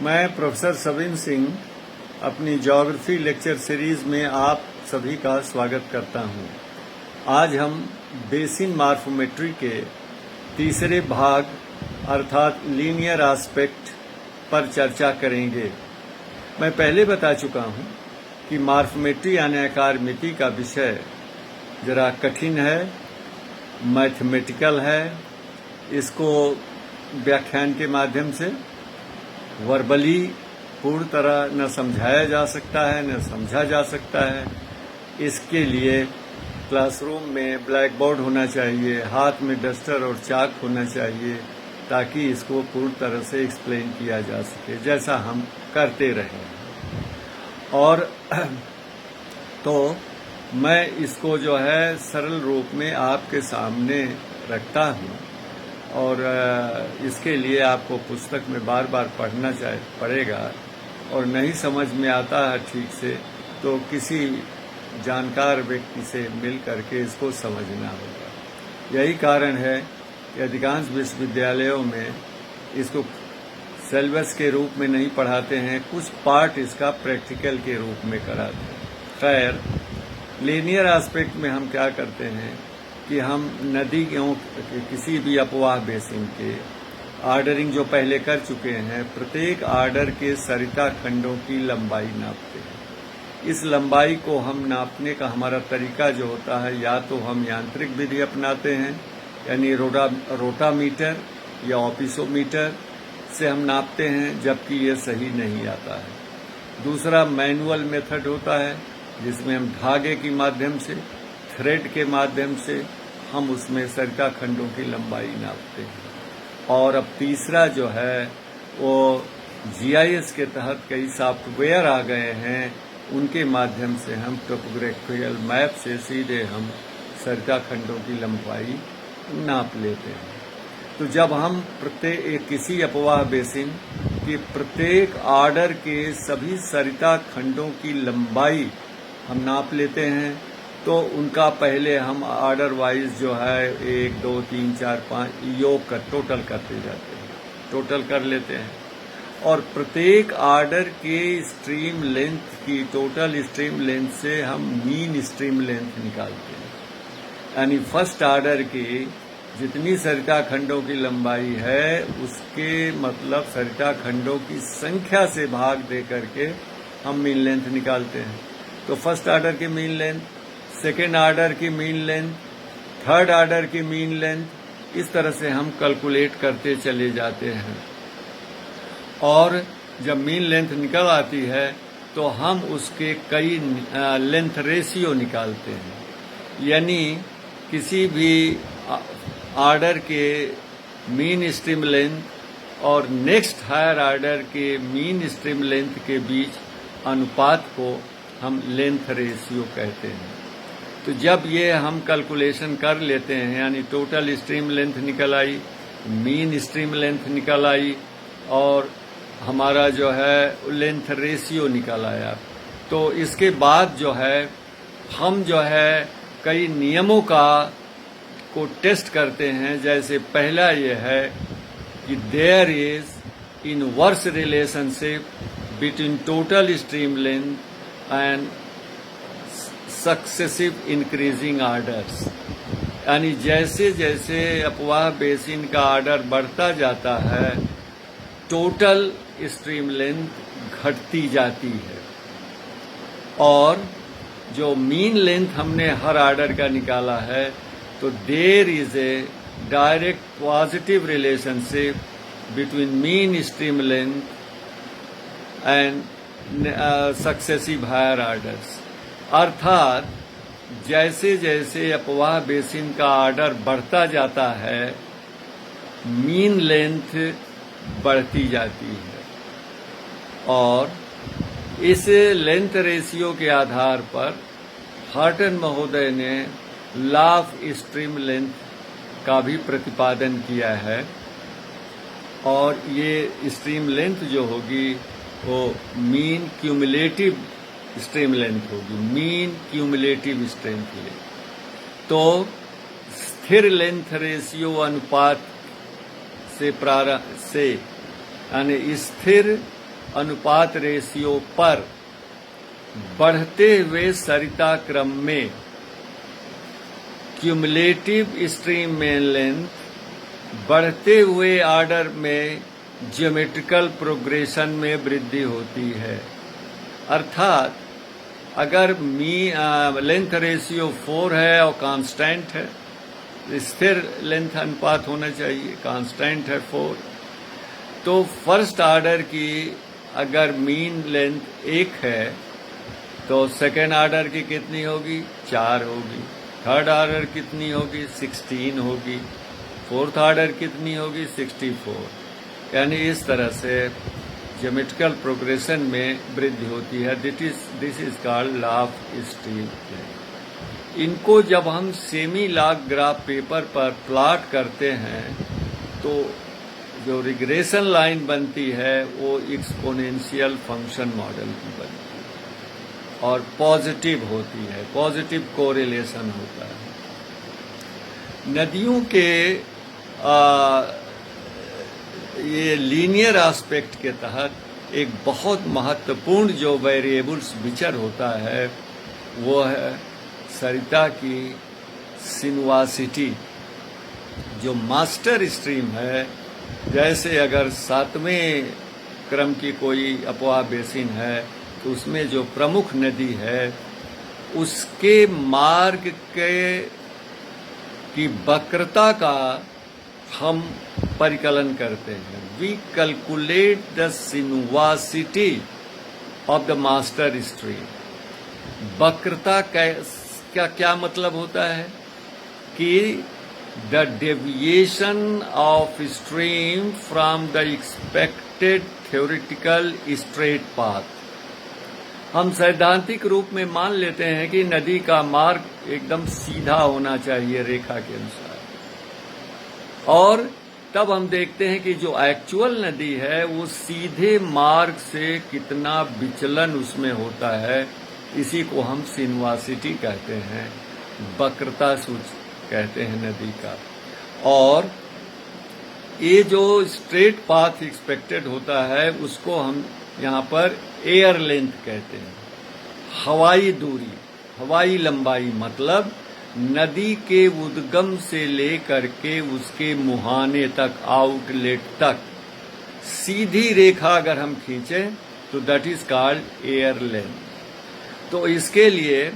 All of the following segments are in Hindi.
मैं प्रोफेसर सविन सिंह अपनी ज्योग्राफी लेक्चर सीरीज में आप सभी का स्वागत करता हूं। आज हम बेसिन मॉर्फोमेट्री के तीसरे भाग अर्थात लीनियर एस्पेक्ट पर चर्चा करेंगे। मैं पहले बता चुका हूं कि मॉर्फोमेट्री यानी आकारमिति का विषय जरा कठिन है, मैथमेटिकल है। इसको व्याख्यान के माध्यम से वर्बली पूर्ण तरह न समझाया जा सकता है न समझा जा सकता है। इसके लिए क्लासरूम में ब्लैक बोर्ड होना चाहिए, हाथ में डस्टर और चाक होना चाहिए ताकि इसको पूर्ण तरह से एक्सप्लेन किया जा सके, जैसा हम करते रहे। और तो मैं इसको जो है सरल रूप में आपके सामने रखता हूँ और इसके लिए आपको पुस्तक में बार बार पढ़ना पड़ेगा और नहीं समझ में आता है ठीक से तो किसी जानकार व्यक्ति से मिल करके इसको समझना होगा। यही कारण है कि अधिकांश विश्वविद्यालयों में इसको सिलेबस के रूप में नहीं पढ़ाते हैं, कुछ पार्ट इसका प्रैक्टिकल के रूप में कराते हैं। खैर, लीनियर एस्पेक्ट में हम क्या करते हैं कि हम नदियों किसी भी अपवाह बेसिन के ऑर्डरिंग जो पहले कर चुके हैं, प्रत्येक ऑर्डर के सरिता खंडों की लंबाई नापते हैं। इस लंबाई को हम नापने का हमारा तरीका जो होता है, या तो हम यांत्रिक विधि अपनाते हैं यानी रोटामीटर या ऑपिसोमीटर से हम नापते हैं, जबकि ये सही नहीं आता है। दूसरा मैनुअल मेथड होता है जिसमें हम धागे के माध्यम से, थ्रेड के माध्यम से हम उसमें सरिता खंडों की लंबाई नापते हैं। और अब तीसरा जो है वो जीआईएस के तहत कई सॉफ्टवेयर आ गए हैं, उनके माध्यम से हम टोपोग्राफिकल मैप से सीधे हम सरिता खंडों की लंबाई नाप लेते हैं। तो जब हम प्रत्येक किसी अपवाह बेसिन के प्रत्येक ऑर्डर के सभी सरिता खंडों की लंबाई हम नाप लेते हैं तो उनका पहले हम ऑर्डर वाइज जो है 1, 2, 3, 4, 5 योग कर टोटल करते जाते हैं, टोटल कर लेते हैं। और प्रत्येक ऑर्डर के स्ट्रीम लेंथ की टोटल स्ट्रीम लेंथ से हम मीन स्ट्रीम लेंथ निकालते हैं। यानी फर्स्ट ऑर्डर की जितनी सरिता खंडों की लंबाई है उसके मतलब सरिता खंडों की संख्या से भाग दे करके हम मीन लेंथ निकालते हैं। तो फर्स्ट ऑर्डर की मीन लेंथ, सेकेंड ऑर्डर की मीन लेंथ, थर्ड ऑर्डर की मीन लेंथ, इस तरह से हम कैलकुलेट करते चले जाते हैं। और जब मीन लेंथ निकल आती है तो हम उसके कई लेंथ रेशियो निकालते हैं। यानी किसी भी ऑर्डर के मीन स्ट्रीम लेंथ और नेक्स्ट हायर ऑर्डर के मीन स्ट्रीम लेंथ के बीच अनुपात को हम लेंथ रेशियो कहते हैं। तो जब ये हम कैलकुलेशन कर लेते हैं, यानी टोटल स्ट्रीम लेंथ निकल आई, मीन स्ट्रीम लेंथ निकल आई और हमारा जो है लेंथ रेशियो निकल आया, तो इसके बाद जो है हम जो है कई नियमों को टेस्ट करते हैं। जैसे पहला ये है कि there is inverse relationship between total stream length and successive increasing orders. यानी जैसे जैसे अपवाह बेसिन का ऑर्डर बढ़ता जाता है टोटल स्ट्रीम लेंथ घटती जाती है और जो मीन लेंथ हमने हर ऑर्डर का निकाला है तो there is a direct positive relationship between mean stream length and successive higher orders. अर्थात जैसे जैसे अपवाह बेसिन का ऑर्डर बढ़ता जाता है मीन लेंथ बढ़ती जाती है और इस लेंथ रेशियो के आधार पर हॉटन महोदय ने लॉ ऑफ स्ट्रीम लेंथ का भी प्रतिपादन किया है। और ये स्ट्रीम लेंथ जो होगी वो मीन क्यूमुलेटिव स्ट्रीम लेंथ होगी, मीन क्यूमुलेटिव स्ट्रीम लेंथ। तो स्थिर लेंथ रेशियो अनुपात से यानी स्थिर अनुपात रेशियो पर बढ़ते हुए सरिता क्रम में क्यूमुलेटिव स्ट्रीम मेन लेंथ बढ़ते हुए ऑर्डर में ज्योमेट्रिकल प्रोग्रेशन में वृद्धि होती है। अर्थात अगर लेंथ रेशियो 4 है और कांस्टेंट है, स्थिर लेंथ अनुपात होना चाहिए, कांस्टेंट है 4, तो फर्स्ट ऑर्डर की अगर मीन लेंथ 1 है तो सेकेंड ऑर्डर की कितनी होगी? 4 होगी। थर्ड ऑर्डर कितनी होगी? 16 होगी। फोर्थ ऑर्डर कितनी होगी? 64। यानी इस तरह से ज्योमेट्रिकल प्रोग्रेशन में वृद्धि होती है। This is called law of stream. इनको जब हम सेमी लॉग ग्राफ पेपर पर प्लॉट करते हैं तो जो रिग्रेशन लाइन बनती है वो एक्सपोनेंशियल फंक्शन मॉडल की बनती है और पॉजिटिव होती है, पॉजिटिव कोरिलेशन होता है। नदियों के ये लीनियर एस्पेक्ट के तहत एक बहुत महत्वपूर्ण जो वेरिएबल्स विचर होता है वो है सरिता की सिनुआसिटी। जो मास्टर स्ट्रीम है, जैसे अगर 7वें क्रम की कोई अपवाह बेसिन है तो उसमें जो प्रमुख नदी है उसके मार्ग की वक्रता का हम परिकलन करते हैं। We calculate the sinuosity of the master stream. वक्रता का क्या मतलब होता है कि the deviation of stream from the expected theoretical straight path. हम सैद्धांतिक रूप में मान लेते हैं कि नदी का मार्ग एकदम सीधा होना चाहिए रेखा के अनुसार, और तब हम देखते हैं कि जो एक्चुअल नदी है वो सीधे मार्ग से कितना विचलन उसमें होता है। इसी को हम सिनुआसिटी कहते हैं, वक्रता सूच कहते हैं नदी का। और ये जो स्ट्रेट पाथ एक्सपेक्टेड होता है उसको हम यहाँ पर एयर लेंथ कहते हैं, हवाई दूरी, हवाई लंबाई। मतलब नदी के उद्गम से लेकर के उसके मुहाने तक, आउटलेट तक सीधी रेखा अगर हम खींचें तो that is called air length. तो इसके लिए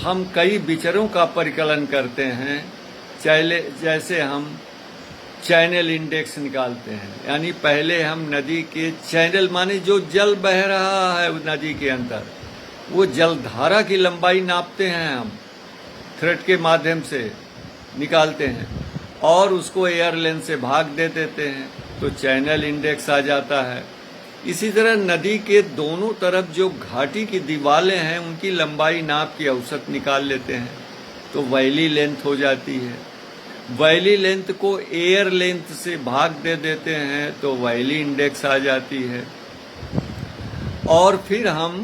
हम कई विचरों का परिकलन करते हैं। जैसे हम चैनल इंडेक्स निकालते हैं, यानी पहले हम नदी के चैनल माने जो जल बह रहा है नदी के अंदर, वो जलधारा की लंबाई नापते हैं, हम थ्रेड के माध्यम से निकालते हैं और उसको एयर लेंथ से भाग दे देते हैं तो चैनल इंडेक्स आ जाता है। इसी तरह नदी के दोनों तरफ जो घाटी की दीवारें हैं उनकी लंबाई नाप के औसत निकाल लेते हैं तो वैली लेंथ हो जाती है। वैली लेंथ को एयर लेंथ से भाग दे देते हैं तो वैली इंडेक्स आ जाती है। और फिर हम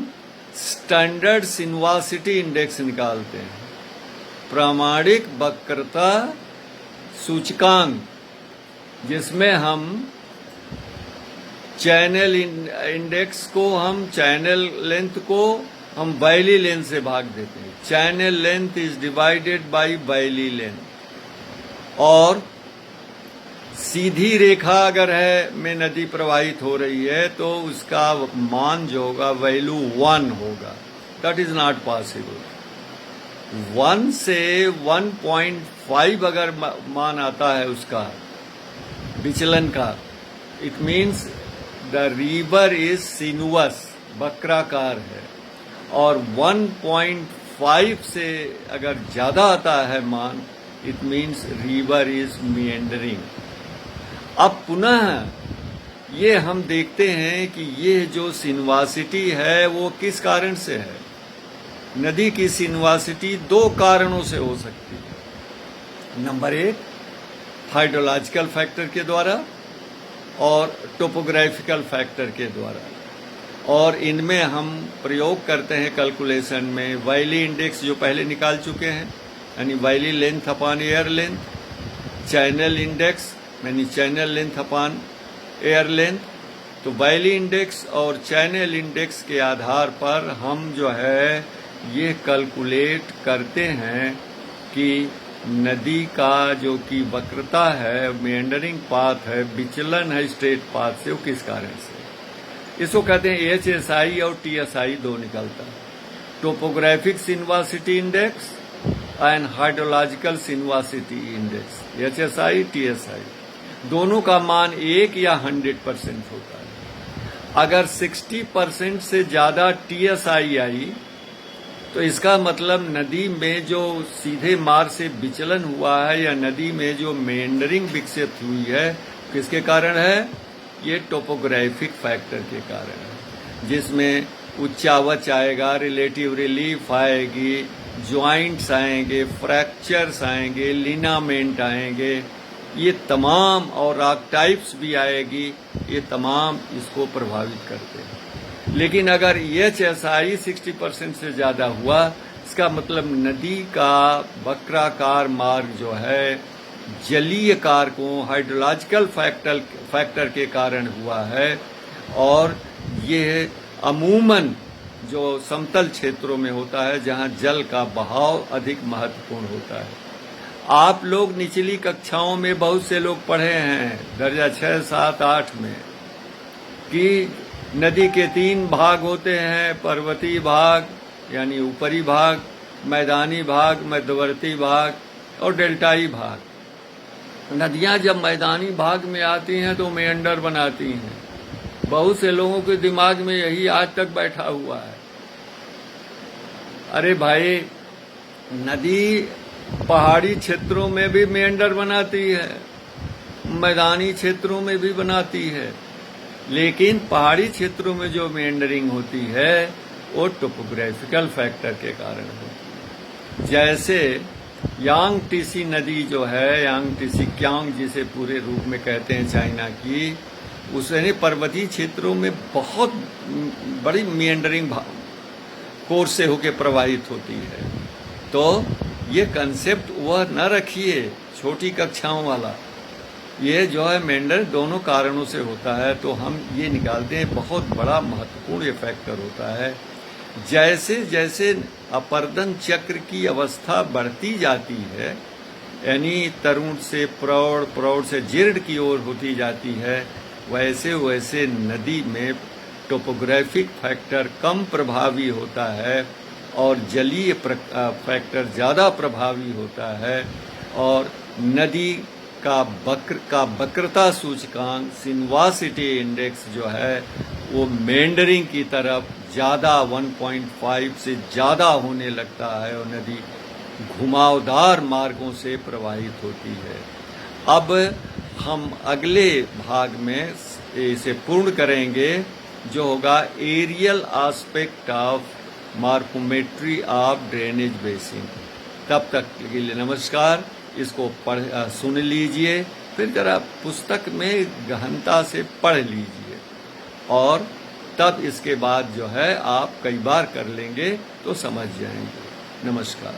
स्टैंडर्ड सिनुआसिटी इंडेक्स निकालते हैं, प्रामाणिक वक्रता सूचकांक, जिसमें हम चैनल इंडेक्स को, हम चैनल लेंथ को हम वैली लेंथ से भाग देते हैं। Channel length is divided by valley length. और सीधी रेखा अगर है में नदी प्रवाहित हो रही है तो उसका मान जो होगा वैल्यू 1 होगा। That is not possible. 1 से 1.5 अगर मान आता है उसका विचलन का, it means the river is sinuous, वक्राकार है। और 1.5 से अगर ज्यादा आता है मान, it means river is meandering। अब पुनः ये हम देखते हैं कि ये जो सिनुआसिटी है वो किस कारण से है। नदी की सिनुआसिटी 2 कारणों से हो सकती है। नंबर 1 हाइड्रोलॉजिकल फैक्टर के द्वारा और टोपोग्राफिकल फैक्टर के द्वारा। और इनमें हम प्रयोग करते हैं कैलकुलेशन में वैली इंडेक्स जो पहले निकाल चुके हैं, यानी valley length upon air length, channel index यानी channel length upon air length. तो वैली इंडेक्स और चैनल इंडेक्स के आधार पर हम जो है ये कैलकुलेट करते हैं कि नदी का जो कि वक्रता है, मेंडरिंग पाथ है, विचलन है स्ट्रेट पाथ से, वो किस कारण से। इसको कहते हैं HSI और TSI दो निकलता है, topographic sinuosity index and hydrological sinuosity index. HSI TSI दोनों का मान 1 या 100% होता है। अगर 60% से ज्यादा TSI आई तो इसका मतलब नदी में जो सीधे मार्ग से विचलन हुआ है या नदी में जो मेंडरिंग विकसित हुई है, किसके कारण है? ये टोपोग्राफिक फैक्टर के कारण है, जिसमें उच्चावच आएगा, रिलेटिव रिलीफ आएगी, ज्वाइंट्स आएंगे, फ्रैक्चर्स आएंगे, लिनामेंट आएंगे, ये तमाम, और रॉक टाइप्स भी आएगी, ये तमाम इसको प्रभावित करते हैं। लेकिन अगर HSI 60% से ज्यादा हुआ, इसका मतलब नदी का वक्राकार मार्ग जो है जलीय कारकों, हाइड्रोलॉजिकल फैक्टर के कारण हुआ है, और ये अमूमन जो समतल क्षेत्रों में होता है जहां जल का बहाव अधिक महत्वपूर्ण होता है। आप लोग निचली कक्षाओं में बहुत से लोग पढ़े हैं, दर्जा 6, 7, 8 में, कि नदी के 3 भाग होते हैं, पर्वतीय भाग यानी ऊपरी भाग, मैदानी भाग, मध्यवर्ती भाग, और डेल्टाई भाग। नदियां जब मैदानी भाग में आती हैं तो मेंडर बनाती हैं। बहुत से लोगों के दिमाग में यही आज तक बैठा हुआ है। अरे भाई, नदी पहाड़ी क्षेत्रों में भी मेंडर बनाती है, मैदानी क्षेत्रों में भी बनाती है, लेकिन पहाड़ी क्षेत्रों में जो मेंडरिंग होती है वो टोपोग्राफिकल फैक्टर के कारण होती है। जैसे यांगटीसी नदी जो है, यांगटीसी क्यांग जिसे पूरे रूप में कहते हैं चाइना की, उसने पर्वतीय क्षेत्रों में बहुत बड़ी मेंडरिंग कोर्स से होकर प्रवाहित होती है। तो ये कंसेप्ट वह न रखिए छोटी कक्षाओं वाला, ये जो है मेंडर दोनों कारणों से होता है। तो हम ये निकालते हैं बहुत बड़ा महत्वपूर्ण ये फैक्टर होता है। जैसे जैसे अपर्दन चक्र की अवस्था बढ़ती जाती है, यानी तरुण से प्रौढ़, प्रौढ़ से जीर्ण की ओर होती जाती है, वैसे वैसे नदी में टोपोग्राफिक फैक्टर कम प्रभावी होता है और जलीय फैक्टर ज़्यादा प्रभावी होता है, और नदी का वक्रता सूचकांक सिनवासिटी इंडेक्स जो है वो मेंडरिंग की तरफ ज़्यादा 1.5 से ज़्यादा होने लगता है और नदी घुमावदार मार्गों से प्रवाहित होती है। अब हम अगले भाग में इसे पूर्ण करेंगे, जो होगा areal aspect of morphometry of drainage basin. तब तक के लिए नमस्कार। इसको सुन लीजिए, फिर जरा पुस्तक में गहनता से पढ़ लीजिए, और तब इसके बाद जो है आप कई बार कर लेंगे तो समझ जाएंगे। नमस्कार।